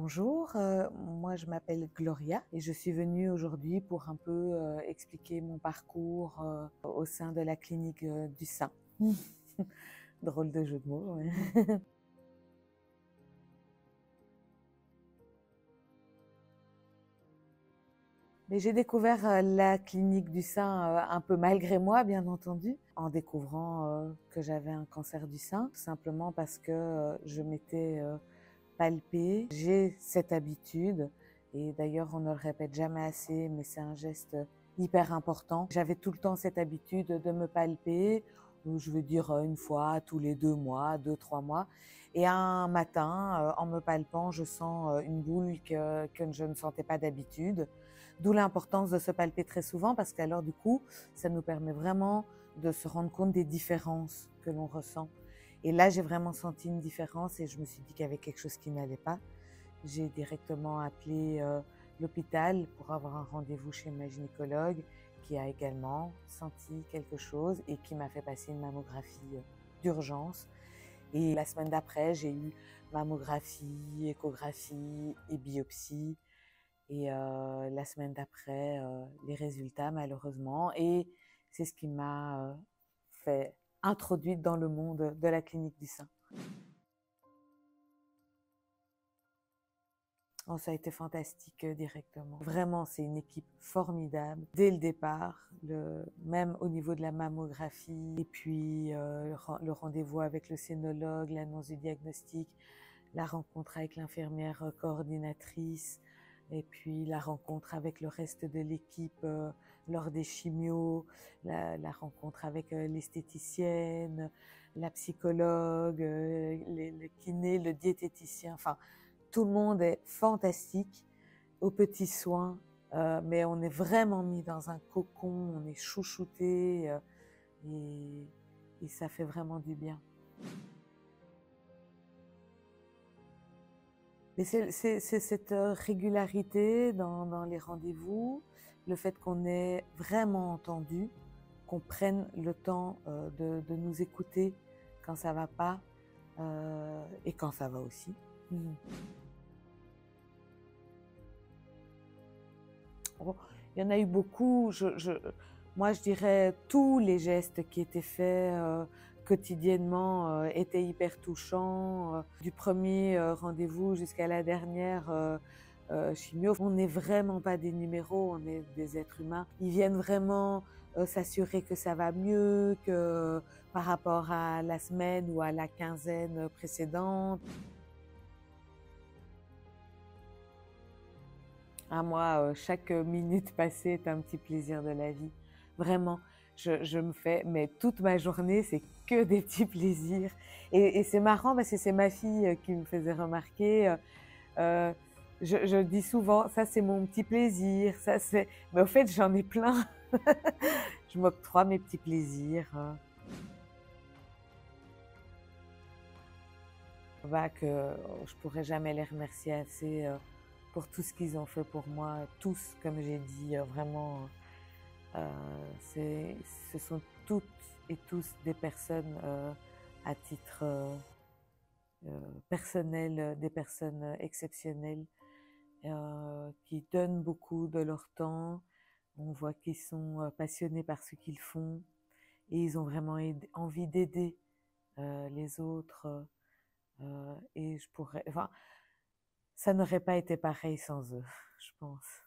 Bonjour, moi je m'appelle Gloria et je suis venue aujourd'hui pour un peu expliquer mon parcours au sein de la clinique du sein. Drôle de jeu de mots. Ouais. Mais j'ai découvert la clinique du sein un peu malgré moi, bien entendu, en découvrant que j'avais un cancer du sein, tout simplement parce que je m'étais palpée. J'ai cette habitude, et d'ailleurs on ne le répète jamais assez, mais c'est un geste hyper important. J'avais tout le temps cette habitude de me palper, ou je veux dire une fois tous les 2 mois, 2, 3 mois. Et un matin, en me palpant, je sens une boule que je ne sentais pas d'habitude. D'où l'importance de se palper très souvent parce qu'alors du coup, ça nous permet vraiment de se rendre compte des différences que l'on ressent. Et là, j'ai vraiment senti une différence et je me suis dit qu'il y avait quelque chose qui n'allait pas. J'ai directement appelé l'hôpital pour avoir un rendez-vous chez ma gynécologue qui a également senti quelque chose et qui m'a fait passer une mammographie d'urgence. Et la semaine d'après, j'ai eu mammographie, échographie et biopsie. Et la semaine d'après, les résultats malheureusement. Et c'est ce qui m'a fait introduite dans le monde de la clinique du sein. Oh, ça a été fantastique directement. Vraiment, c'est une équipe formidable dès le départ, même au niveau de la mammographie, et puis le rendez-vous avec le scénologue, l'annonce du diagnostic, la rencontre avec l'infirmière coordinatrice, et puis la rencontre avec le reste de l'équipe lors des chimios, la rencontre avec l'esthéticienne, la psychologue, le kiné, le diététicien, enfin, tout le monde est fantastique, aux petits soins, mais on est vraiment mis dans un cocon, on est chouchouté et ça fait vraiment du bien. Mais c'est cette régularité dans les rendez-vous, le fait qu'on ait vraiment entendu, qu'on prenne le temps de nous écouter quand ça va pas et quand ça va aussi. Oh, il y en a eu beaucoup. Moi, je dirais tous les gestes qui étaient faits quotidiennement étaient hyper touchants. Du premier rendez-vous jusqu'à la dernière chimio, on n'est vraiment pas des numéros, on est des êtres humains. Ils viennent vraiment s'assurer que ça va mieux que par rapport à la semaine ou à la quinzaine précédente. À moi, chaque minute passée est un petit plaisir de la vie. Vraiment, je me fais, mais toute ma journée, c'est que des petits plaisirs. Et c'est marrant parce que c'est ma fille qui me faisait remarquer. Euh, je dis souvent, ça c'est mon petit plaisir, ça c'est. Mais au fait, j'en ai plein. Je m'octroie mes petits plaisirs. Bah, que je pourrais jamais les remercier assez pour tout ce qu'ils ont fait pour moi, tous, comme j'ai dit, vraiment. Ce sont toutes et tous des personnes à titre personnel, des personnes exceptionnelles qui donnent beaucoup de leur temps. On voit qu'ils sont passionnés par ce qu'ils font et ils ont vraiment envie d'aider les autres. Et je pourrais, enfin, ça n'aurait pas été pareil sans eux, je pense.